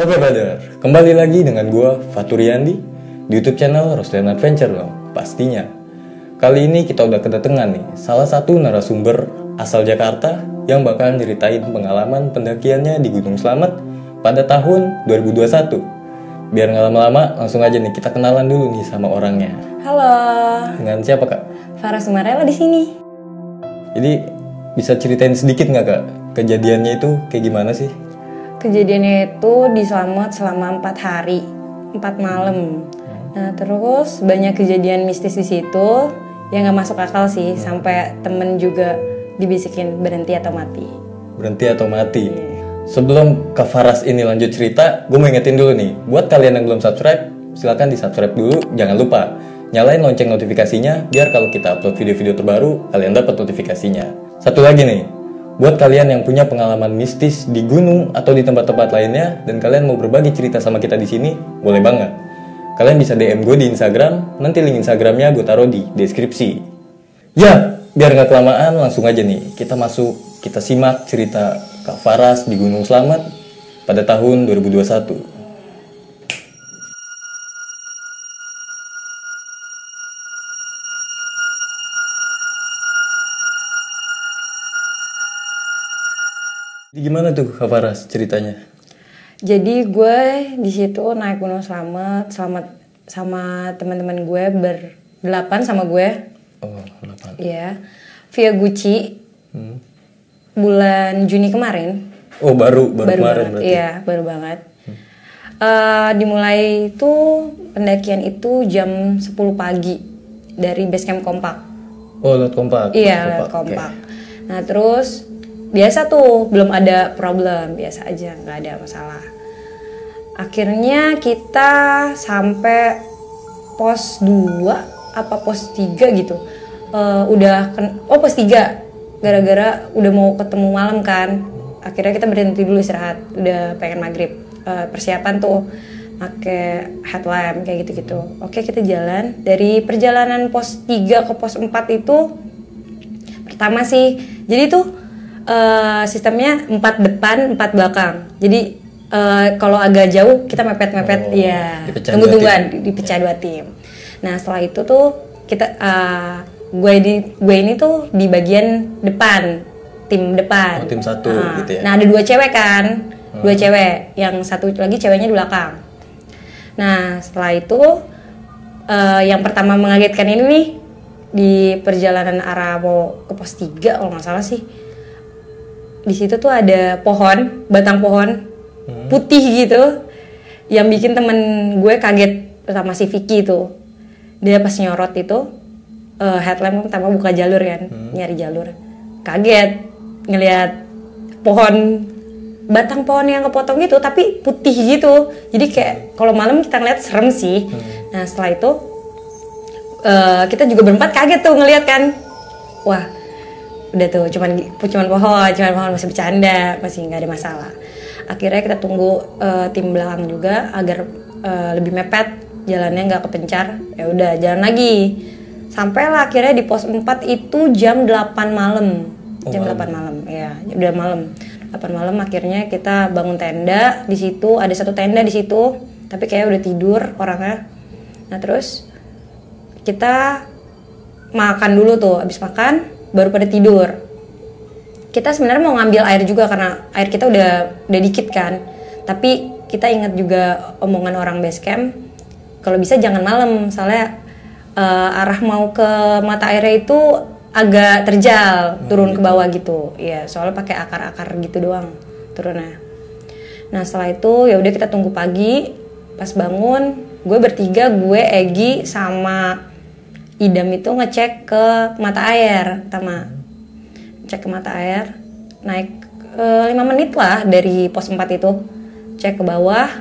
Oke brother, kembali lagi dengan gue Faturiandi di YouTube channel Roslian Adventure dong, pastinya. Kali ini kita udah kedatangan nih salah satu narasumber asal Jakarta yang bakal nyeritain pengalaman pendakiannya di Gunung Slamet pada tahun 2021. Biar nggak lama-lama, langsung aja nih kita kenalan dulu nih sama orangnya. Halo. Dengan siapa kak? Farah Sumarela di sini. Jadi bisa ceritain sedikit nggak kak kejadiannya itu kayak gimana sih? Kejadiannya itu di Slamet selama 4 hari, 4 malam. Nah terus banyak kejadian mistis di situ yang nggak masuk akal sih, sampai temen juga dibisikin berhenti atau mati. Berhenti atau mati. Sebelum Kak Faras ini lanjut cerita, gue mau ingetin dulu nih, buat kalian yang belum subscribe, silahkan di subscribe dulu. Jangan lupa nyalain lonceng notifikasinya biar kalau kita upload video-video terbaru kalian dapat notifikasinya. Satu lagi nih, buat kalian yang punya pengalaman mistis di gunung atau di tempat-tempat lainnya dan kalian mau berbagi cerita sama kita di sini, boleh banget. Kalian bisa DM gue di Instagram, nanti link Instagramnya gue taruh di deskripsi. Ya, biar nggak kelamaan, langsung aja nih kita simak cerita Kak Faras di Gunung Slamet pada tahun 2021. Jadi gimana tuh Kak Faras ceritanya? Jadi gue di situ naik Gunung Slamet sama teman-teman gue berdelapan sama gue. Oh, 8. Iya. Via Gucci. Bulan Juni kemarin. Oh, baru kemarin banget. berarti. Iya, baru banget. Dimulai itu pendakian itu jam 10 pagi dari base camp Kompak. Oh, lewat Kompak. Iya, lewat Kompak. Okay. Nah, terus biasa tuh, belum ada problem, biasa aja, nggak ada masalah. Akhirnya kita sampai pos 2 apa pos 3 gitu. Pos 3. Gara-gara udah mau ketemu malam kan. Akhirnya kita berhenti dulu istirahat, udah pengen maghrib. Persiapan tuh pakai headlamp kayak gitu-gitu. Oke, kita jalan. Dari perjalanan pos 3 ke pos 4 itu pertama sih, jadi tuh sistemnya 4 depan, 4 belakang. Jadi kalau agak jauh kita mepet-mepet, ya tunggu-tungguan, dipecah 2 tim. Nah setelah itu tuh kita gue ini tuh di bagian depan, tim depan. Oh, tim 1 gitu ya. Nah ada 2 cewek kan, 2 cewek, yang satu lagi ceweknya di belakang. Nah setelah itu yang pertama mengagetkan ini nih, di perjalanan arah mau ke pos 3 kalau nggak salah sih. Di situ tuh ada pohon, batang pohon putih gitu, yang bikin temen gue kaget, sama si Vicky tuh. Dia pas nyorot itu headlamp pertama buka jalur kan, nyari jalur, kaget ngelihat pohon, batang pohon yang kepotong gitu tapi putih gitu. Jadi kayak kalau malam kita ngeliat serem sih. Nah setelah itu kita juga berempat kaget tuh ngelihat kan, wah udah tuh cuman pohon, masih bercanda, masih nggak ada masalah. Akhirnya kita tunggu tim belakang juga agar lebih mepet, jalannya nggak kepencar. Ya udah jalan lagi, sampailah akhirnya di pos 4 itu jam 8 malam. Jam 8 malam, ya udah malam. 8 malam akhirnya kita bangun tenda di situ. Ada 1 tenda di situ, tapi kayak udah tidur orangnya. Nah terus kita makan dulu tuh, habis makan baru pada tidur. Kita sebenarnya mau ngambil air juga karena air kita udah dikit kan. Tapi kita ingat juga omongan orang base camp, kalau bisa jangan malam, soalnya arah mau ke mata airnya itu agak terjal, turun ke bawah gitu. Iya, soalnya pakai akar-akar gitu doang turunnya. Nah setelah itu ya udah kita tunggu pagi. Pas bangun, gue bertiga, gue, Egi sama Idam itu ngecek ke mata air pertama. Cek ke mata air, naik 5 menit lah dari pos 4 itu. Cek ke bawah,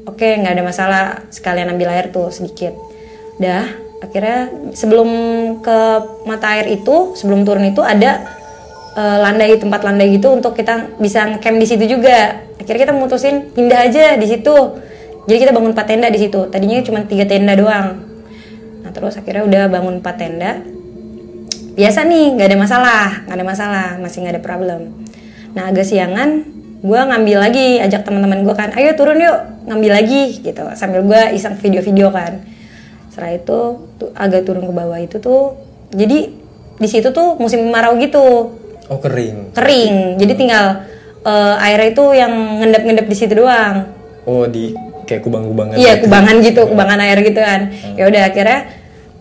oke nggak ada masalah, sekalian ambil air tuh sedikit. Dah, akhirnya sebelum ke mata air itu, sebelum turun itu ada tempat landai gitu untuk kita bisa camp di situ juga. Akhirnya kita mutusin pindah aja di situ. Jadi kita bangun 4 tenda di situ. Tadinya cuma 3 tenda doang. Nah terus akhirnya udah bangun 4 tenda. Biasa nih, nggak ada masalah, masih nggak ada problem. Nah agak siangan gue ngambil lagi, ajak teman-teman gue kan, ayo turun yuk ngambil lagi gitu, sambil gue iseng video-video kan. Setelah itu agak turun ke bawah itu tuh, jadi di situ tuh musim kemarau gitu. Oh, kering. Jadi tinggal airnya itu yang ngendap-ngendap di situ doang. Oh, di kayak kubangan-kubangan. Iya, kubangan gitu, kubangan air gitu kan. Ya udah akhirnya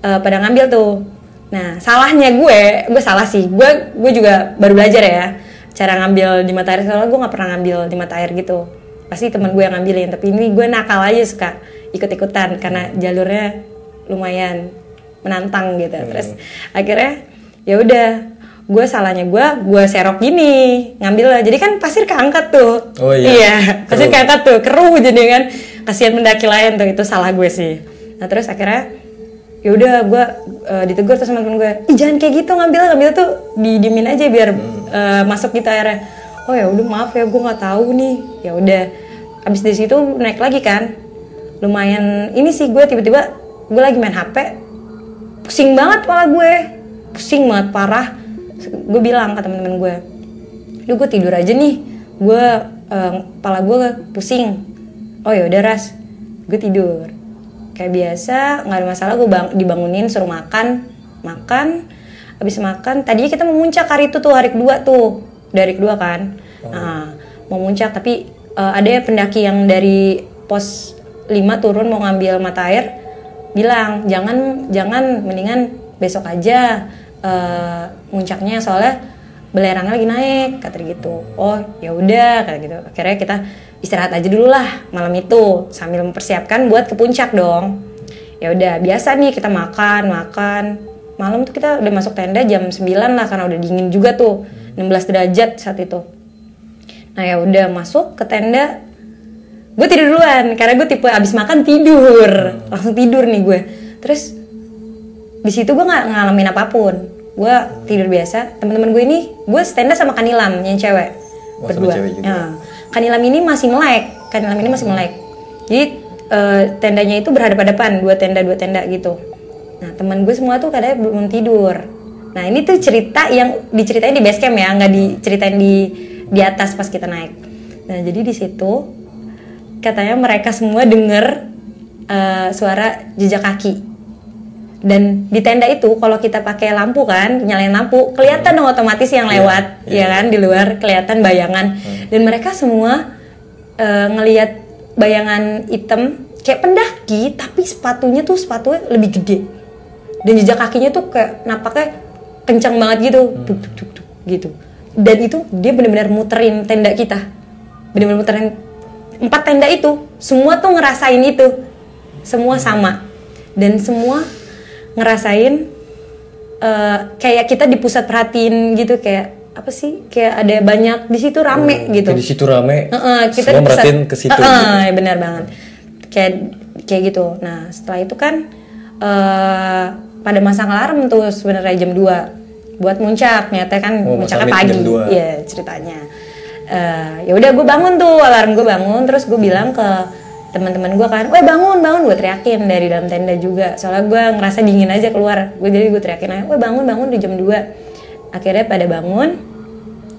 pada ngambil tuh. Nah, salahnya gue salah sih. Gue juga baru belajar ya cara ngambil di mata air, soalnya gue nggak pernah ngambil di mata air gitu. Pasti teman gue yang ngambilin, tapi ini gue nakal aja suka ikut-ikutan karena jalurnya lumayan menantang gitu. Terus akhirnya ya udah, gue salahnya gue serok gini ngambil lah, jadi kan pasir keangkat tuh. Oh iya, pasir keangkat tuh, keruh jadi kan, kasihan pendaki lain tuh, itu salah gue sih. Nah terus akhirnya ya udah gue ditegur terus sama temen gue, jangan kayak gitu, ngambil tuh didiemin aja biar masuk gitu airnya. Oh ya udah, maaf ya, gue nggak tahu nih. Ya udah, abis dari situ naik lagi kan, lumayan ini sih, gue tiba-tiba gue lagi main HP, pusing banget kepala gue, pusing banget parah. Gue bilang ke temen-temen gue, duh gue tidur aja nih, gue kepala gue pusing. Oh ya udah Ras, gue tidur kayak biasa, nggak ada masalah. Gue dibangunin suruh makan. Habis makan tadinya kita mau muncak hari itu tuh, hari kedua tuh, dari kedua kan. Nah, mau muncak tapi ada pendaki yang dari pos 5 turun mau ngambil mata air, bilang jangan mendingan besok aja muncaknya, soalnya belerangnya lagi naik, kata gitu. Oh ya udah, kata gitu. Akhirnya kita istirahat aja dulu lah malam itu sambil mempersiapkan buat ke puncak dong. Ya udah, biasa nih kita makan. Malam tuh kita udah masuk tenda jam 9 lah karena udah dingin juga tuh, 16 derajat saat itu. Nah ya udah masuk ke tenda, gue tidur duluan karena gue tipe abis makan tidur, langsung tidur nih gue. Terus di situ gue nggak ngalamin apapun, gue tidur biasa. Teman-teman gue ini, gue tenda sama Kanilam yang cewek, berdua. Nah, Kanilam ini masih melek. Jadi tendanya itu berhadapan-hadapan, dua tenda gitu. Nah teman gue semua tuh kadang belum tidur. Nah ini tuh cerita yang diceritain di base camp ya, nggak diceritain di atas pas kita naik. Nah jadi di situ katanya mereka semua denger suara jejak kaki. Dan di tenda itu kalau kita pakai lampu kan, nyalain lampu, kelihatan dong otomatis yang lewat, ya kan, di luar kelihatan bayangan. Dan mereka semua ngelihat bayangan hitam kayak pendaki, tapi sepatunya lebih gede. Dan jejak kakinya tuh kayak napaknya kencang banget gitu, duk, gitu. Dan itu dia benar-benar muterin tenda kita, benar-benar muterin 4 tenda itu, semua tuh ngerasain itu, semua sama, dan semua ngerasain kayak kita di pusat perhatiin gitu, kayak apa sih, kayak ada banyak di situ rame gitu. Di situ rame, kita semua merhatiin ke situ. Ya benar banget, kayak gitu. Nah setelah itu kan pada masang alarm tuh sebenarnya jam 2 buat muncak, nyata kan muncaknya pagi, ya ceritanya. Ya udah gue bangun tuh, alarm gue bangun, terus gue bilang ke teman-teman gue kan, weh bangun, gue teriakin dari dalam tenda juga, soalnya gue ngerasa dingin aja keluar, jadi gue teriakin aja, weh bangun di jam 2. Akhirnya pada bangun,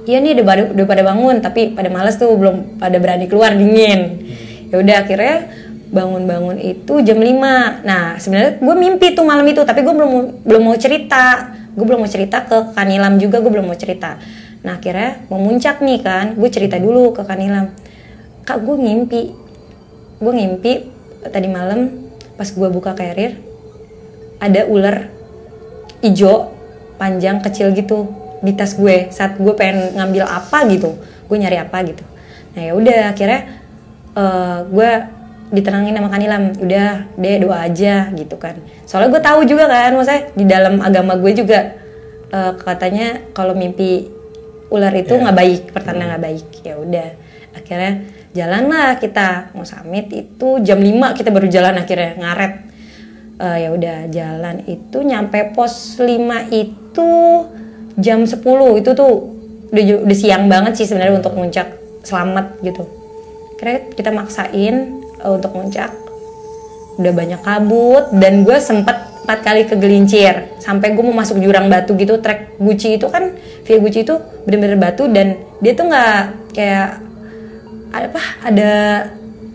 iya nih udah pada bangun, tapi pada males tuh, belum pada berani keluar, dingin. Ya udah akhirnya bangun itu jam 5. Nah sebenarnya gue mimpi tuh malam itu, tapi gue belum mau cerita. Gue belum mau cerita ke Kanilam juga, gue belum mau cerita. Nah akhirnya mau muncak nih kan, gue cerita dulu ke Kanilam. Kak, gue ngimpi tadi malam pas gue buka carrier, ada ular hijau panjang kecil gitu di tas gue saat gue pengen ngambil apa gitu, gue nyari apa gitu. Nah ya udah akhirnya gue ditenangin sama Kanilam, udah deh doa aja gitu kan, soalnya gue tahu juga kan, maksudnya di dalam agama gue juga katanya kalau mimpi ular itu nggak baik, pertanda nggak baik. Ya udah akhirnya jalanlah kita mau summit itu jam 5 kita baru jalan, akhirnya ngaret. Ya udah jalan itu nyampe pos 5 itu jam 10, itu tuh udah siang banget sih sebenarnya untuk muncak selamat gitu. Akhirnya kita maksain untuk muncak, udah banyak kabut, dan gue sempet 4 kali kegelincir sampai gue mau masuk jurang batu gitu. Trek Gucci itu kan, via Gucci itu bener-bener batu, dan dia tuh nggak kayak ada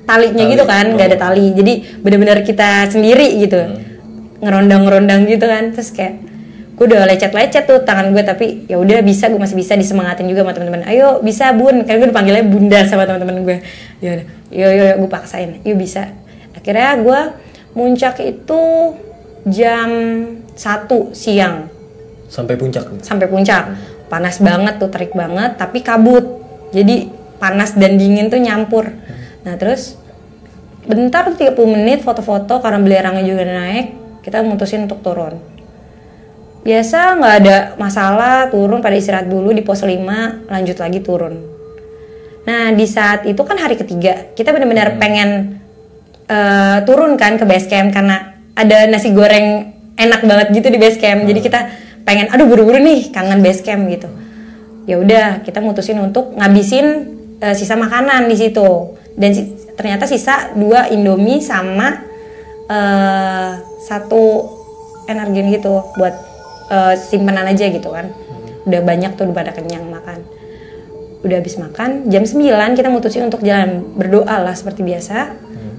talinya gitu kan, nggak ada tali, jadi benar-benar kita sendiri gitu, ngerondang gitu kan. Terus kayak gue udah lecet tuh tangan gue, tapi ya udah bisa, gue masih bisa disemangatin juga sama teman-teman. Ayo bisa bun, karena gue dipanggilnya bunda sama teman-teman gue. Ya udah, yo gue paksain, yuk bisa. Akhirnya gue muncak itu jam 1 siang. Sampai puncak. Panas banget tuh, terik banget, tapi kabut. Jadi panas dan dingin tuh nyampur. Nah terus bentar 30 menit foto-foto, karena belerangnya juga naik, kita mutusin untuk turun. Biasa nggak ada masalah, turun pada istirahat dulu di pos 5, lanjut lagi turun. Nah di saat itu kan hari ketiga, kita benar-benar pengen turun kan ke base camp, karena ada nasi goreng enak banget gitu di base camp. Jadi kita pengen, aduh buru-buru nih, kangen base camp gitu. Ya udah, kita mutusin untuk ngabisin sisa makanan di situ. Dan ternyata sisa 2 Indomie sama 1 Energen gitu buat simpanan aja gitu kan. Udah banyak tuh, udah pada kenyang makan. Udah habis makan, jam 9 kita mutusin untuk jalan, berdoa lah seperti biasa.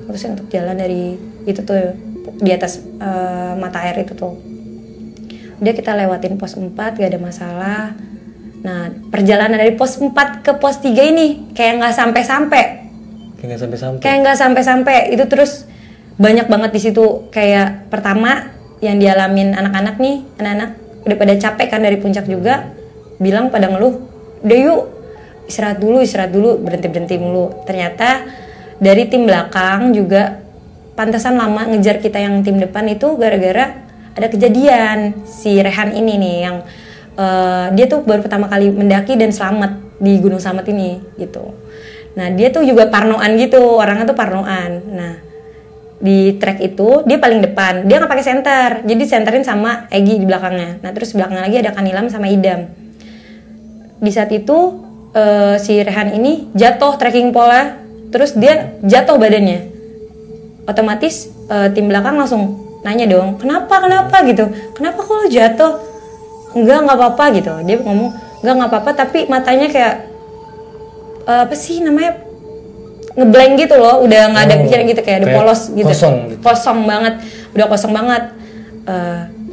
Mutusin untuk jalan dari itu tuh, di atas mata air itu tuh. Udah kita lewatin pos 4, gak ada masalah. Nah perjalanan dari pos 4 ke pos 3 ini kayak nggak sampai-sampai. Itu terus banyak banget di situ. Kayak pertama yang dialamin anak-anak nih, anak-anak udah pada capek kan dari puncak juga, bilang pada ngeluh, udah yuk istirahat dulu, berhenti mulu. Ternyata dari tim belakang juga pantesan lama ngejar kita yang tim depan itu gara-gara ada kejadian si Rehan ini nih yang dia tuh baru pertama kali mendaki dan selamat di Gunung Slamet ini gitu. Nah dia tuh juga parnoan gitu, orangnya tuh parnoan. Nah di trek itu dia paling depan, dia nggak pakai senter, jadi senterin sama Egi di belakangnya. Nah terus belakangnya lagi ada Kanilam sama Idam. Di saat itu si Rehan ini jatuh trekking pole, terus dia jatuh badannya. Otomatis tim belakang langsung nanya dong, kenapa gitu, kenapa kok lo jatuh? Enggak apa-apa gitu. Dia ngomong enggak apa-apa, tapi matanya kayak apa sih namanya, ngeblank gitu loh, udah nggak ada pikiran gitu, kayak ada polos gitu, kosong banget, udah kosong banget.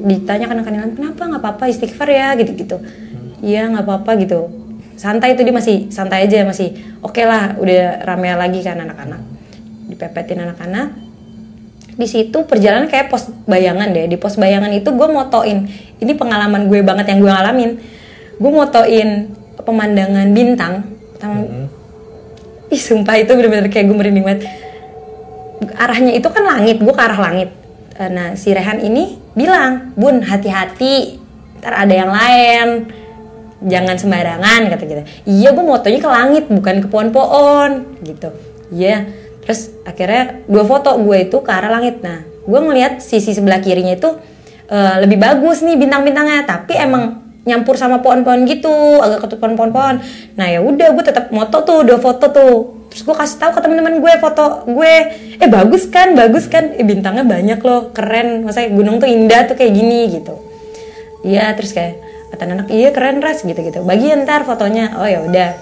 Ditanya kan kenapa, nggak apa-apa, istighfar ya gitu. Iya nggak apa-apa gitu, santai. Itu dia masih santai aja, masih oke lah. Udah rame lagi kan anak-anak, dipepetin anak-anak. Di situ perjalanan kayak pos bayangan deh. Di pos bayangan itu gue motoin, ini pengalaman gue banget yang gue alamin. Gue motoin pemandangan bintang pertama. Ih sumpah itu bener-bener kayak gue merinding banget. Arahnya itu kan langit, gue ke arah langit. Nah si Rehan ini bilang, Bun hati-hati, ntar ada yang lain, jangan sembarangan kata kita. Iya gue motonya ke langit, bukan ke pohon-pohon gitu. Iya. Terus akhirnya 2 foto gue itu ke arah langit. Nah gue ngeliat sisi sebelah kirinya itu lebih bagus nih bintang-bintangnya, tapi emang nyampur sama pohon-pohon gitu, agak ketutupan pohon-pohon. Nah ya udah gue tetap moto tuh 2 foto tuh. Terus gue kasih tahu ke teman-teman gue foto gue, bagus kan, bintangnya banyak loh, keren. Maksudnya gunung tuh indah tuh kayak gini gitu. Iya terus kayak kata anak, iya keren Ras gitu. Bagi ntar fotonya. Oh ya udah,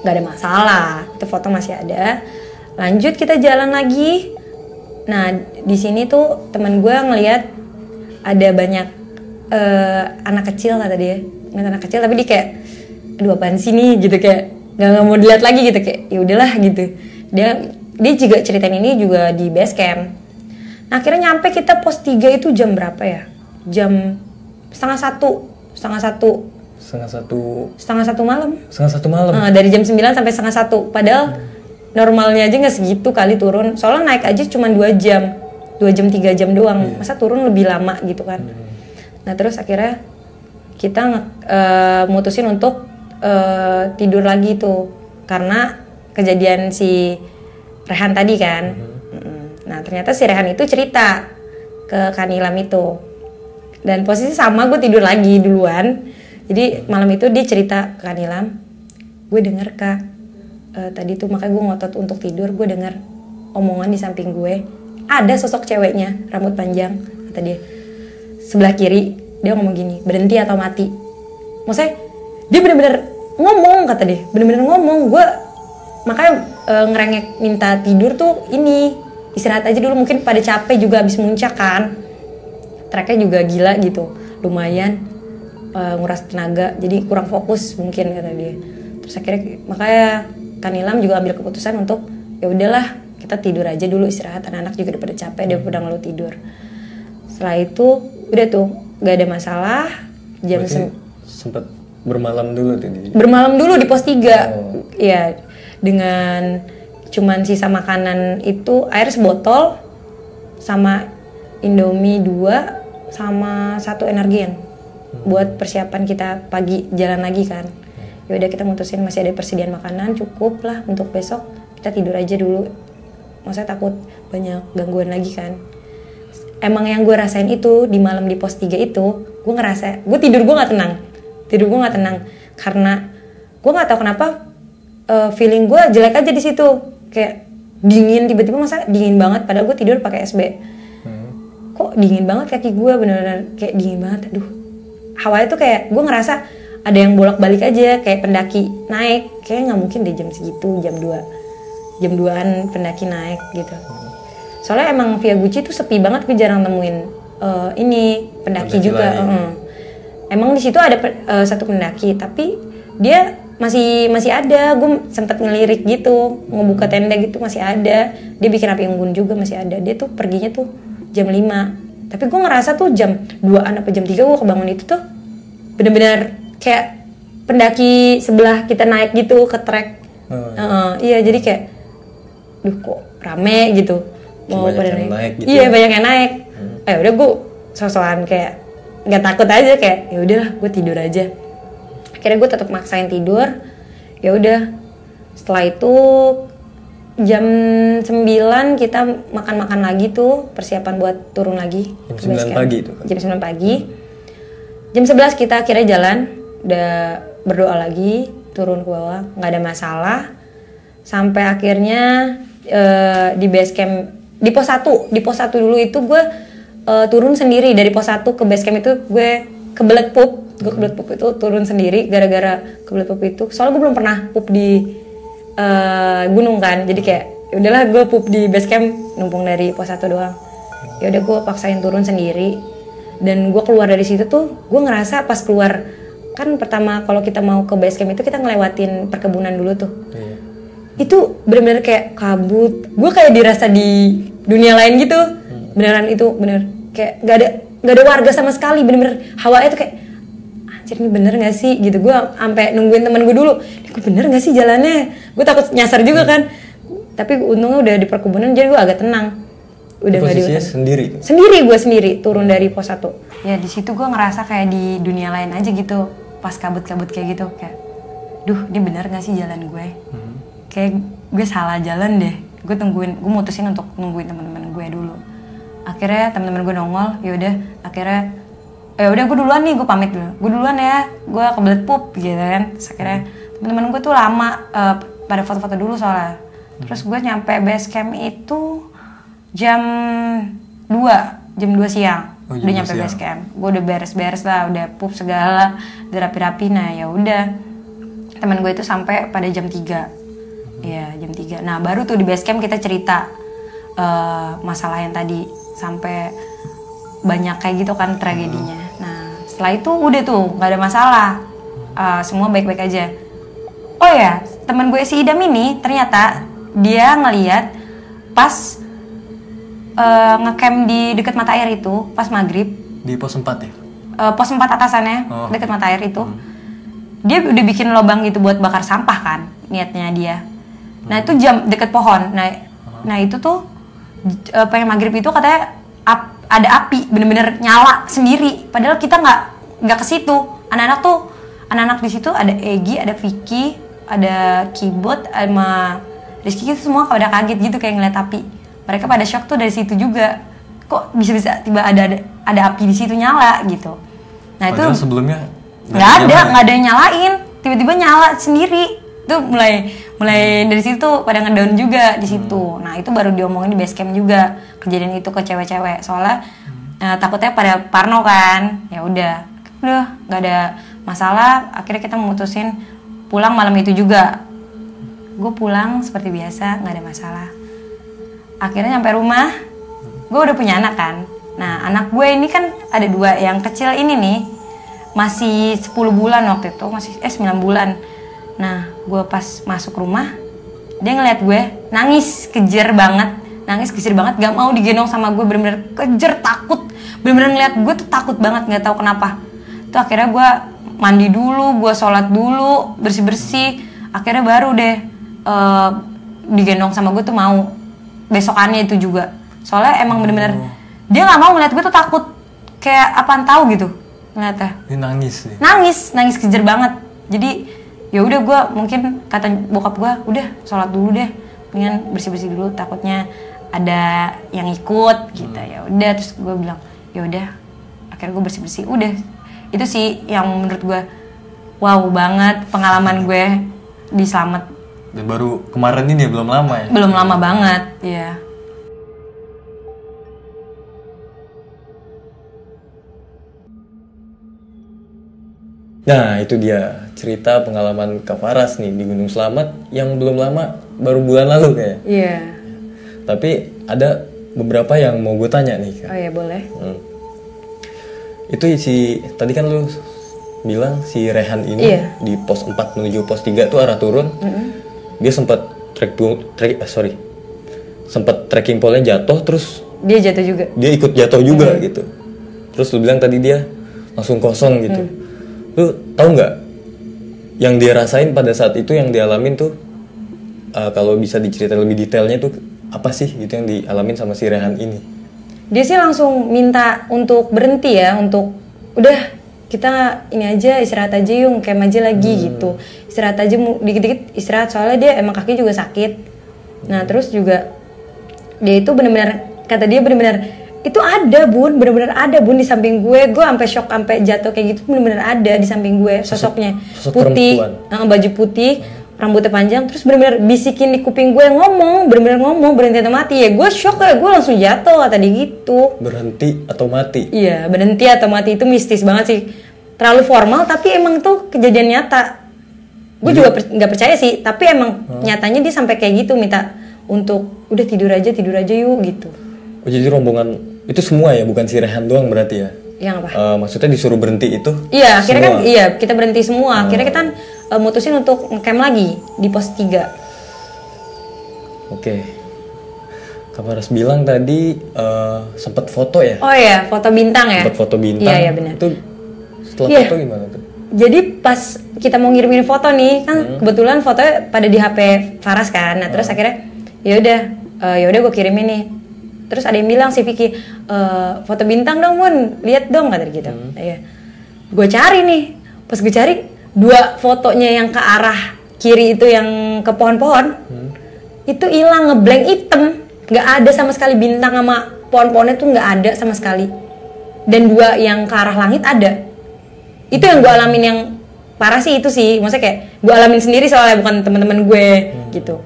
nggak ada masalah, itu foto masih ada. Lanjut kita jalan lagi. Nah di sini tuh teman gue ngelihat ada banyak anak kecil kata dia, ngeliat anak kecil tapi dia kayak, aduh apaan sih nih gitu, kayak nggak mau dilihat lagi gitu, kayak ya udahlah gitu. Dia juga ceritain ini juga di base camp. Nah akhirnya nyampe kita pos 3 itu jam berapa ya? Jam setengah satu malam. Dari jam 9 sampai setengah 1. Padahal normalnya aja nggak segitu kali turun. Soalnya naik aja cuma 2 jam, 3 jam doang. Masa turun lebih lama gitu kan? Nah terus akhirnya kita mutusin untuk tidur lagi tuh karena kejadian si Rehan tadi kan. Nah ternyata si Rehan itu cerita ke Kanilam itu, dan posisi sama, gue tidur lagi duluan. Jadi malam itu dia cerita ke Kanilam, gue denger Kak, tadi tuh makanya gue ngotot untuk tidur, gue denger omongan di samping gue, ada sosok ceweknya rambut panjang, kata dia, sebelah kiri. Dia ngomong gini, berhenti atau mati. Maksudnya dia bener-bener ngomong, kata dia, bener-bener ngomong. Gue makanya ngerengek minta tidur tuh ini istirahat aja dulu, mungkin pada capek juga habis muncak kan, treknya juga gila gitu, lumayan nguras tenaga, jadi kurang fokus mungkin kata dia. Terus akhirnya makanya Kak Nilam juga ambil keputusan untuk ya udahlah kita tidur aja dulu, istirahat, anak-anak juga udah pada capek, dia udah ngeluh tidur. Setelah itu udah tuh gak ada masalah. Jam sempat bermalam dulu tuh bermalam dulu di pos 3 ya, dengan cuman sisa makanan itu air sebotol sama Indomie 2 sama 1 Energen buat persiapan kita pagi jalan lagi kan. Ya udah kita mutusin masih ada persediaan makanan cukup lah untuk besok, kita tidur aja dulu, maksudnya takut banyak gangguan lagi kan. Emang yang gue rasain itu di malam di pos 3 itu, gue ngerasa gue tidur gue nggak tenang karena gue nggak tahu kenapa feeling gue jelek aja di situ, kayak dingin tiba-tiba, masa dingin banget padahal gue tidur pakai SB. Kok dingin banget kaki gue, bener-bener kayak dingin banget. Aduh, hawanya tuh kayak gue ngerasa ada yang bolak-balik aja, kayak pendaki naik, kayak nggak mungkin deh jam segitu, jam 2-an pendaki naik gitu. Soalnya emang Via Guci tuh sepi banget, gue jarang nemuin ini pendaki juga. Emang di situ ada satu pendaki, tapi dia masih ada. Gue sempet ngelirik gitu, ngebuka tenda gitu masih ada. Dia bikin api unggun juga masih ada. Dia tuh perginya tuh jam 5. Tapi gue ngerasa tuh jam 2-an apa jam 3 gue kebangun itu tuh bener-bener kayak pendaki sebelah kita naik gitu ke trek. Iya, jadi kayak duh kok rame gitu. Mau pada naik gitu. Iya, banyak yang naik. Udah gue sosokan kayak nggak takut aja, kayak ya udahlah gue tidur aja. Akhirnya gue tetap maksain tidur. Ya udah, setelah itu jam 9 kita makan-makan lagi tuh, persiapan buat turun lagi. Jam 9 pagi itu kan? Jam 9 pagi. Jam 11 kita akhirnya jalan, udah berdoa lagi, turun ke bawah, nggak ada masalah. Sampai akhirnya di base camp, di pos 1 dulu itu gue turun sendiri. Dari pos 1 ke base camp itu gue kebelet pup. Gue kebelet pup itu turun sendiri gara-gara kebelet pup itu. Soalnya gue belum pernah pup di gunung kan. Jadi kayak ya udahlah gue pup di base camp, numpung dari pos 1 doang. Ya udah gue paksain turun sendiri. Dan gue keluar dari situ tuh gue ngerasa pas keluar, kan pertama kalau kita mau ke base camp itu kita ngelewatin perkebunan dulu tuh. Itu bener-bener kayak kabut. Gue kayak dirasa di dunia lain gitu. Beneran itu bener kayak gak ada warga sama sekali, bener-bener hawanya tuh kayak anjir ini bener gak sih gitu. Gue sampai nungguin temen gue dulu, gue bener gak sih jalannya, gue takut nyasar juga kan. Tapi untungnya udah di perkebunan jadi gue agak tenang. Udah nggak di hutan. Gue sendiri turun dari pos 1. Ya di situ gue ngerasa kayak di dunia lain aja gitu. Pas kabut-kabut kayak gitu, kayak duh ini bener gak sih jalan gue. Kayak gue salah jalan deh. Gue mutusin untuk nungguin teman-teman gue dulu. Akhirnya teman-teman gue nongol, yaudah akhirnya udah gue duluan nih, gue pamit dulu, gue duluan ya, gue kebelet pup gitu kan. Terus akhirnya teman-teman gue tuh lama pada foto-foto dulu soalnya. Terus gue nyampe base camp itu jam 2 siang. Udah nyampe base camp, gue udah beres-beres lah, udah pup segala, udah rapi-rapi. Nah ya udah, teman gue itu sampai pada jam 3. Ya jam 3. Nah baru tuh di base camp kita cerita masalah yang tadi, sampai banyak kayak gitu kan tragedinya. Nah setelah itu udah tuh nggak ada masalah, semua baik-baik aja. Oh ya, teman gue si Idam ini ternyata dia ngeliat pas ngecamp di dekat mata air itu pas maghrib. Di pos 4 ya? Pos 4 atasannya, dekat mata air itu. Dia udah bikin lubang gitu buat bakar sampah kan, niatnya dia. Nah itu jam deket pohon. Nah itu tuh pengen maghrib itu katanya ada api bener-bener nyala sendiri. Padahal kita nggak ke situ. Anak-anak di situ ada Egi, ada Vicky, ada Kibot, sama Rizky, itu semua pada kaget gitu kayak ngeliat api. Mereka pada shock tuh dari situ juga. Kok bisa tiba ada api di situ nyala gitu. Nah padahal itu sebelumnya nggak ada yang nyalain. Tiba-tiba nyala sendiri. Itu mulai dari situ pada ngedown juga di situ. Nah itu baru diomongin di base camp juga kejadian itu ke cewek-cewek. Soalnya takutnya pada parno kan. Ya udah nggak ada masalah. Akhirnya kita memutusin pulang malam itu juga. gue pulang seperti biasa, nggak ada masalah. Akhirnya nyampe rumah, gue udah punya anak kan. Nah anak gue ini kan ada 2, yang kecil ini nih masih 10 bulan waktu itu, masih 9 bulan. Nah gue pas masuk rumah, dia ngeliat gue nangis kejer banget, gak mau digendong sama gue, bener-bener kejer, takut, bener-bener ngeliat gue tuh takut banget, nggak tahu kenapa. Tuh akhirnya gue mandi dulu, gue sholat dulu, bersih-bersih, akhirnya baru deh digendong sama gue tuh mau. Besokannya itu juga, soalnya emang bener-bener dia nggak mau ngeliat gue tuh takut, kayak apaan tahu gitu ngeliatnya. Dia nangis nih. Nangis kejer banget. Jadi ya udah gue mungkin kata bokap gue, udah sholat dulu deh, mendingan bersih-bersih dulu, takutnya ada yang ikut gitu. Ya udah, terus gue bilang ya udah, akhirnya gue bersih-bersih. Udah, itu sih yang menurut gue wow banget pengalaman gue di Slamet. Dan baru kemarin ini belum lama ya? Belum lama banget, ya. Nah itu dia cerita pengalaman Kak Faras nih di Gunung Slamet yang belum lama, baru bulan lalu kayak. Iya. Tapi ada beberapa yang mau gue tanya nih Kak. Oh iya boleh. Itu tadi kan lu bilang si Rehan ini di pos 4 menuju pos 3 tuh arah turun. Dia sempat trekking polnya jatuh, terus dia jatuh juga. Dia ikut jatuh juga gitu. Terus lu bilang tadi dia langsung kosong gitu. Lu tahu nggak yang dia rasain pada saat itu, yang dialamin tuh kalau bisa diceritain lebih detailnya tuh apa sih gitu yang dialamin sama si Rehan ini? Dia sih langsung minta untuk berhenti ya, untuk udah kita ini aja, istirahat aja yung, camp aja lagi gitu. Istirahat aja, dikit-dikit istirahat, soalnya dia emang kaki juga sakit. Nah terus juga dia itu benar-benar, kata dia benar-benar itu ada bun, benar-benar ada bun di samping gue sampai shock, sampai jatuh kayak gitu, benar-benar ada di samping gue sosoknya. Sosok putih, baju putih, rambutnya panjang, terus benar-benar bisikin di kuping gue, benar-benar ngomong berhenti atau mati. Ya gue shock ya, gue langsung jatuh, kata dia gitu. Berhenti atau mati? Iya, berhenti atau mati itu mistis banget sih, terlalu formal tapi emang tuh kejadian nyata. Gue juga nggak percaya sih, tapi emang nyatanya dia sampai kayak gitu, minta untuk udah tidur aja yuk gitu. Oh jadi rombongan itu semua ya, bukan si Rehan doang berarti ya? Yang apa? Maksudnya disuruh berhenti itu? Iya, akhirnya kan kita berhenti semua. Akhirnya kita mutusin untuk ngecamp lagi di pos 3. Oke. Kak Faras bilang tadi sempat foto ya? Oh iya, foto bintang ya? Sempat foto bintang. Iya benar. Itu setelah foto gimana tuh? Jadi pas kita mau ngirimin foto nih, kan kebetulan fotonya pada di HP Faras kan. Nah terus akhirnya ya udah gue kirimin nih. Terus ada yang bilang si Vicky, foto bintang dong Bun, lihat dong, kata gitu. Iya. Gue cari nih, pas gue cari 2 fotonya yang ke arah kiri itu yang ke pohon-pohon, itu hilang, ngeblank hitam, nggak ada sama sekali bintang sama pohon-pohonnya tuh nggak ada sama sekali. Dan 2 yang ke arah langit ada. Itu yang gue alamin yang parah sih itu sih, maksudnya kayak gue alamin sendiri soalnya bukan teman-teman gue gitu.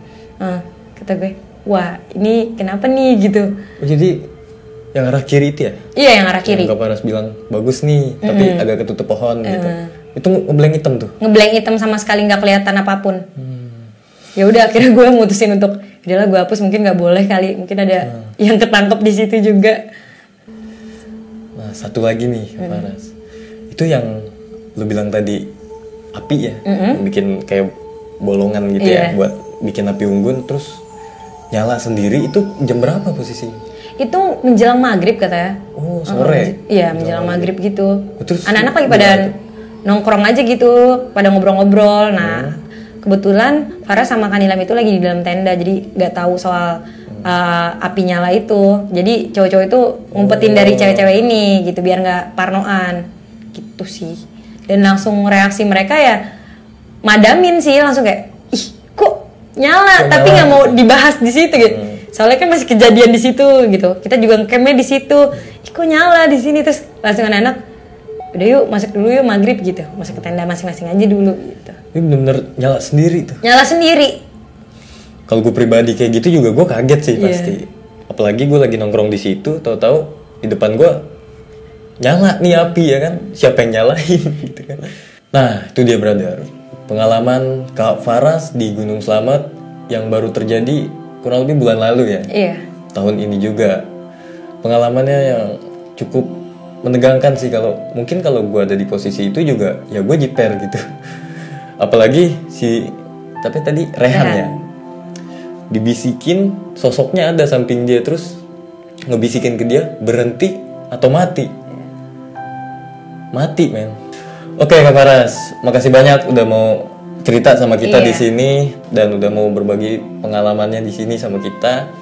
Kata gue, wah ini kenapa nih gitu. Oh, jadi yang arah kiri itu ya? Iya yang arah kiri. Yang Kak Faras bilang bagus nih, tapi agak ketutup pohon gitu. Itu ngeblank hitam tuh? Ngeblank hitam sama sekali, nggak kelihatan apapun. Ya udah akhirnya gue mutusin untuk udahlah gue hapus, mungkin nggak boleh kali, mungkin ada yang ketangkep di situ juga. Nah satu lagi nih Kak Faras, itu yang lu bilang tadi api ya, bikin kayak bolongan gitu ya buat bikin api unggun, terus nyala sendiri. Itu jam berapa posisinya? Itu menjelang maghrib katanya. Oh sore? Iya menjelang maghrib gitu. Anak-anak lagi pada nongkrong aja gitu, pada ngobrol-ngobrol. Nah kebetulan Farah sama Kanilam itu lagi di dalam tenda, jadi nggak tahu soal api nyala itu. Jadi cowok-cowok itu ngumpetin dari cewek-cewek ini gitu biar nggak parnoan gitu sih. Dan langsung reaksi mereka ya madamin sih, langsung kayak ih kok nyala, tapi nggak mau dibahas di situ gitu. Soalnya kan masih kejadian di situ gitu. Kita juga ngecamp di situ. Ih kok nyala di sini, terus langsung anak-anak udah yuk masuk dulu yuk maghrib gitu. Masuk ke tenda masing-masing aja dulu gitu. Ini bener-bener nyala sendiri tuh. Nyala sendiri. Kalau gue pribadi kayak gitu juga gue kaget sih pasti. Apalagi gue lagi nongkrong di situ, tahu-tahu di depan gue nyala nih api ya kan. Siapa yang nyalain gitu kan. Nah, itu dia brother. Pengalaman Kak Faras di Gunung Slamet yang baru terjadi kurang lebih bulan lalu ya. Iya. Tahun ini juga. Pengalamannya yang cukup menegangkan sih, kalau mungkin kalau gue ada di posisi itu juga ya gue jiper gitu. Apalagi tapi tadi Rehan ya, dibisikin sosoknya ada samping dia, terus ngebisikin ke dia berhenti atau mati. Mati men. Oke Kak Faras, makasih banyak udah mau cerita sama kita di sini dan udah mau berbagi pengalamannya di sini sama kita.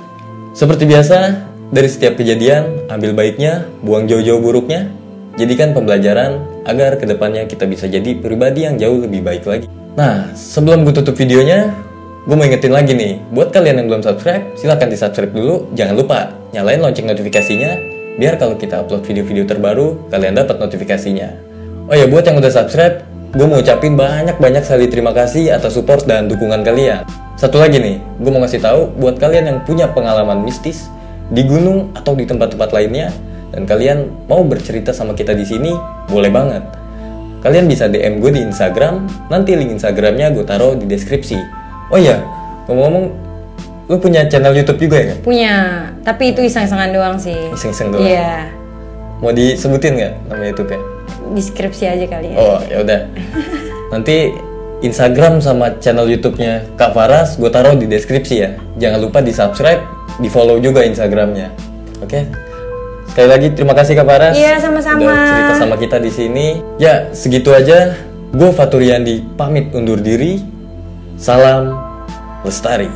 Seperti biasa, dari setiap kejadian ambil baiknya, buang jauh-jauh buruknya. Jadikan pembelajaran agar kedepannya kita bisa jadi pribadi yang jauh lebih baik lagi. Nah, sebelum gue tutup videonya, gue mau ingetin lagi nih, buat kalian yang belum subscribe, silahkan di subscribe dulu. Jangan lupa nyalain lonceng notifikasinya, biar kalau kita upload video-video terbaru, kalian dapat notifikasinya. Oh ya, buat yang udah subscribe, gue mau ucapin banyak-banyak sekali terima kasih atas support dan dukungan kalian. Satu lagi nih, gue mau ngasih tahu buat kalian yang punya pengalaman mistis di gunung atau di tempat-tempat lainnya, dan kalian mau bercerita sama kita di sini, boleh banget. Kalian bisa DM gue di Instagram, nanti link Instagramnya gue taruh di deskripsi. Oh iya, ngomong-ngomong, lu punya channel YouTube juga ya? Punya, tapi itu iseng-isengan doang sih. Iseng-iseng doang? Iya. Mau disebutin nggak nama YouTube-nya? Deskripsi aja kali ya. Oh ya udah. Nanti Instagram sama channel YouTube-nya Kak Faras gue taruh di deskripsi ya. Jangan lupa di subscribe, di follow juga Instagramnya. Oke? Sekali lagi terima kasih Kak Faras. Iya, sama-sama. Udah cerita sama kita di sini. Ya segitu aja. Gue Faturiandi pamit undur diri. Salam lestari.